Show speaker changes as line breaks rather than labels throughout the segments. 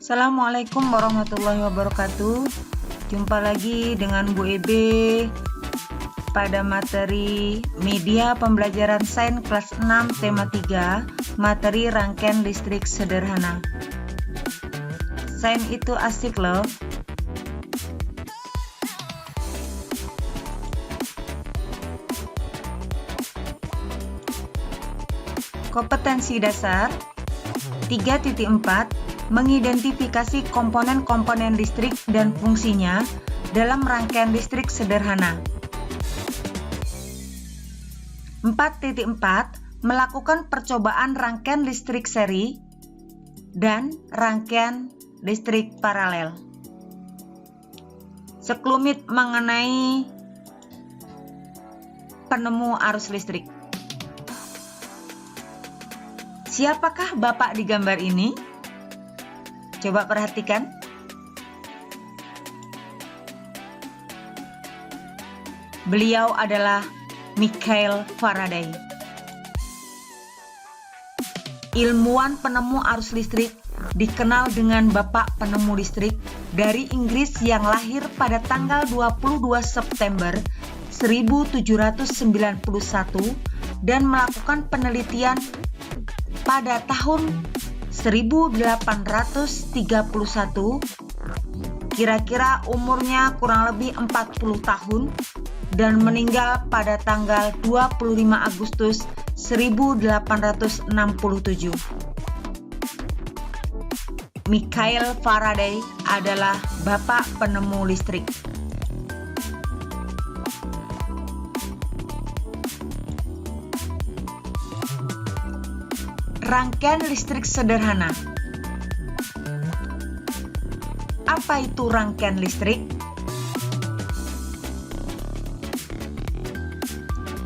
Assalamualaikum warahmatullahi wabarakatuh. Jumpa lagi dengan Bu Ebe pada materi media pembelajaran sains kelas 6 tema 3, materi rangkaian listrik sederhana. Sains itu asik loh. Kompetensi dasar 3.4, mengidentifikasi komponen-komponen listrik dan fungsinya dalam rangkaian listrik sederhana. 4.4, melakukan percobaan rangkaian listrik seri dan rangkaian listrik paralel. Sekelumit mengenai penemu arus listrik. Siapakah Bapak di gambar ini? Coba perhatikan. Beliau adalah Michael Faraday. Ilmuwan penemu arus listrik, dikenal dengan Bapak Penemu Listrik, dari Inggris yang lahir pada tanggal 22 September 1791 dan melakukan penelitian pada tahun 1831, kira-kira umurnya kurang lebih 40 tahun, dan meninggal pada tanggal 25 Agustus 1867. Michael Faraday adalah Bapak Penemu Listrik. Rangkaian listrik sederhana. Apa itu rangkaian listrik?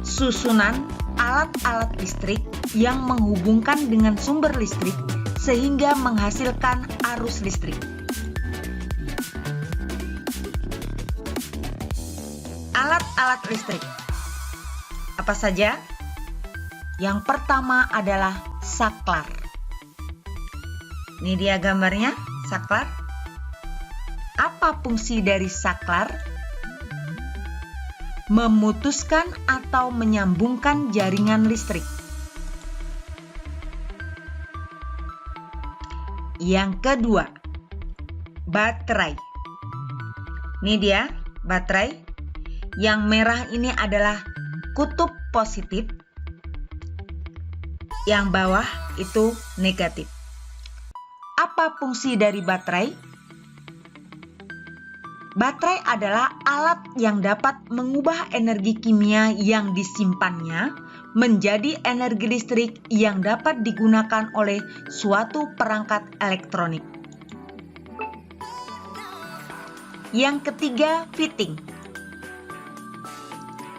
Susunan alat-alat listrik yang menghubungkan dengan sumber listrik sehingga menghasilkan arus listrik. Alat-alat listrik apa saja? Yang pertama adalah saklar. Ini dia gambarnya, saklar. Apa fungsi dari saklar? Memutuskan atau menyambungkan jaringan listrik. Yang kedua, baterai. Ini dia, baterai. Yang merah ini adalah kutub positif. Yang bawah itu negatif. Apa fungsi dari baterai? Baterai adalah alat yang dapat mengubah energi kimia yang disimpannya menjadi energi listrik yang dapat digunakan oleh suatu perangkat elektronik. Yang ketiga, fitting.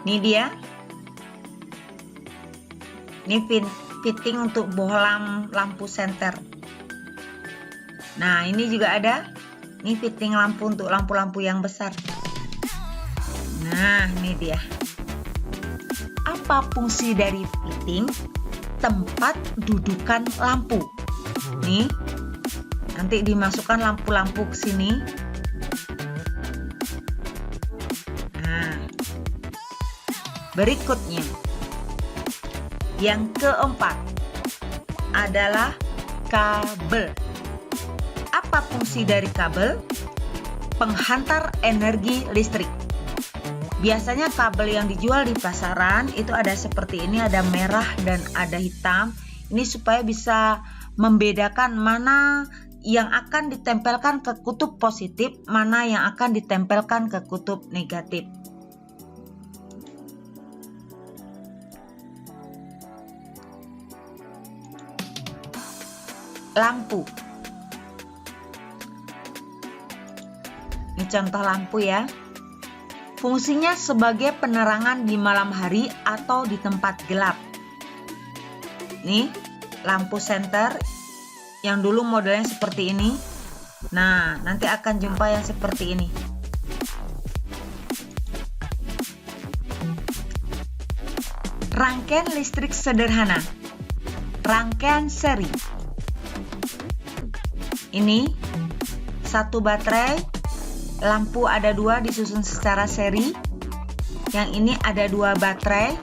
Ini dia. Ini fitting untuk bohlam lampu senter. Nah, ini juga ada. Ini fitting lampu untuk lampu-lampu yang besar. Nah, ini dia. Apa fungsi dari fitting? Tempat dudukan lampu. Nih, nanti dimasukkan lampu-lampu ke sini. Nah, berikutnya. Yang keempat adalah kabel. Apa fungsi dari kabel? Penghantar energi listrik. Biasanya kabel yang dijual di pasaran itu ada seperti ini, ada merah dan ada hitam. Ini supaya bisa membedakan mana yang akan ditempelkan ke kutub positif, mana yang akan ditempelkan ke kutub negatif. Lampu. Ini contoh lampu ya. Fungsinya sebagai penerangan di malam hari atau di tempat gelap. Nih, lampu senter yang dulu modelnya seperti ini. Nah, nanti akan jumpa yang seperti ini. Rangkaian listrik sederhana. Rangkaian seri. Ini satu baterai, lampu ada 2 disusun secara seri. Yang ini ada 2 baterai,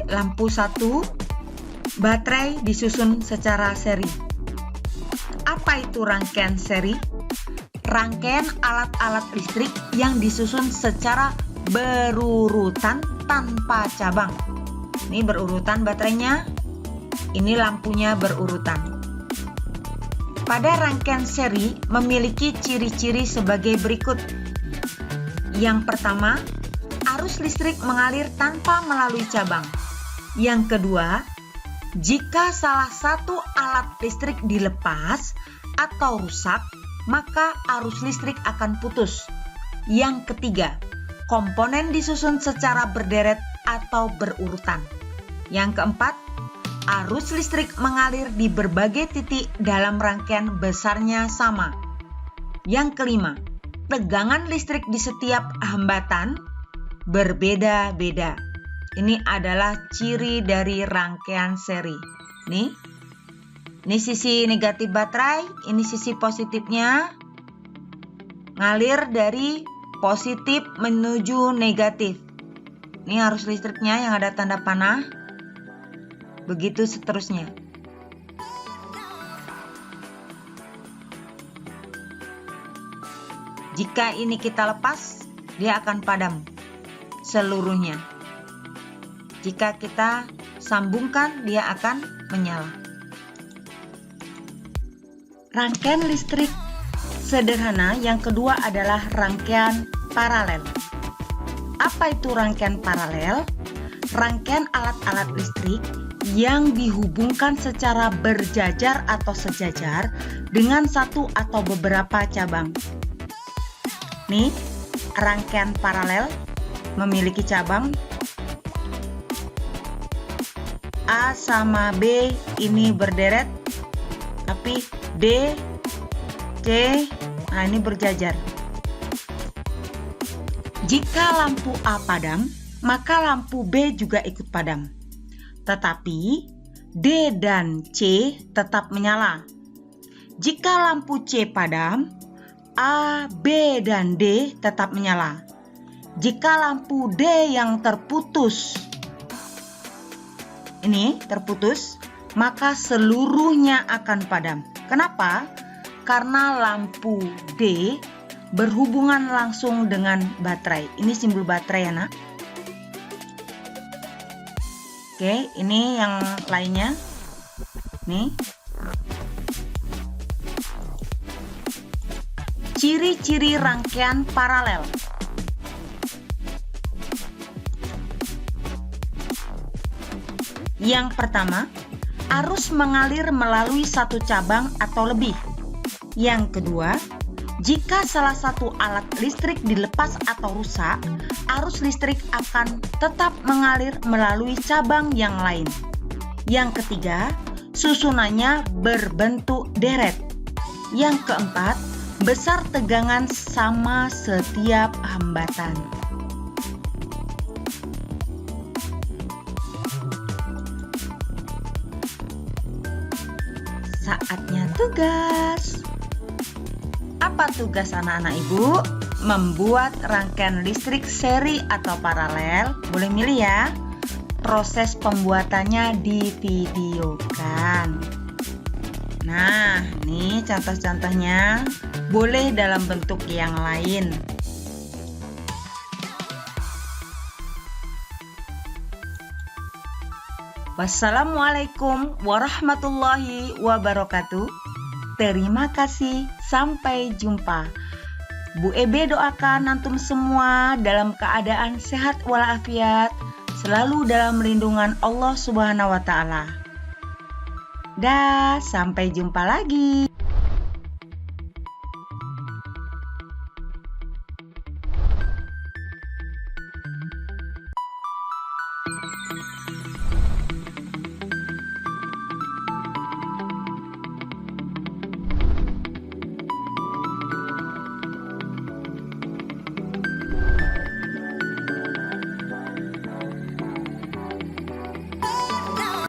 lampu 1, baterai disusun secara seri. Apa itu rangkaian seri? Rangkaian alat-alat listrik yang disusun secara berurutan tanpa cabang. Ini berurutan baterainya, ini lampunya berurutan. Pada rangkaian seri memiliki ciri-ciri sebagai berikut. Yang pertama, arus listrik mengalir tanpa melalui cabang. Yang kedua, jika salah satu alat listrik dilepas atau rusak, maka arus listrik akan putus. Yang ketiga, komponen disusun secara berderet atau berurutan. Yang keempat, arus listrik mengalir di berbagai titik dalam rangkaian besarnya sama. Yang kelima, tegangan listrik di setiap hambatan berbeda-beda. Ini adalah ciri dari rangkaian seri. Nih, ini sisi negatif baterai, ini sisi positifnya. Ngalir dari positif menuju negatif. Ini arus listriknya yang ada tanda panah. Begitu seterusnya. Jika ini kita lepas, dia akan padam seluruhnya. Jika kita sambungkan, dia akan menyala. Rangkaian listrik sederhana yang kedua adalah rangkaian paralel. Apa itu rangkaian paralel? Rangkaian alat-alat listrik yang dihubungkan secara berjajar atau sejajar dengan satu atau beberapa cabang. Nih, rangkaian paralel memiliki cabang. A sama B ini berderet, tapi D, C, nah ini berjajar. Jika lampu A padam, maka lampu B juga ikut padam. Tetapi D dan C tetap menyala. Jika lampu C padam, A, B, dan D tetap menyala. Jika lampu D yang terputus, maka seluruhnya akan padam. Kenapa? Karena lampu D berhubungan langsung dengan baterai. Ini simbol baterai ya, Nak. Oke, ini yang lainnya. Nih. Ciri-ciri rangkaian paralel. Yang pertama, arus mengalir melalui satu cabang atau lebih. Yang kedua, jika salah satu alat listrik dilepas atau rusak, arus listrik akan tetap mengalir melalui cabang yang lain. Yang ketiga, susunannya berbentuk deret. Yang keempat, besar tegangan sama setiap hambatan. Saatnya tugas. Apa tugas anak-anak ibu? Membuat rangkaian listrik seri atau paralel. Boleh milih ya. Proses pembuatannya divideokan. Nah, nih contoh-contohnya. Boleh dalam bentuk yang lain. Wassalamualaikum warahmatullahi wabarakatuh. Terima kasih, sampai jumpa. Bu Ebe doakan antum semua dalam keadaan sehat walafiat, selalu dalam lindungan Allah Subhanahu wa Ta'ala. Dah, sampai jumpa lagi.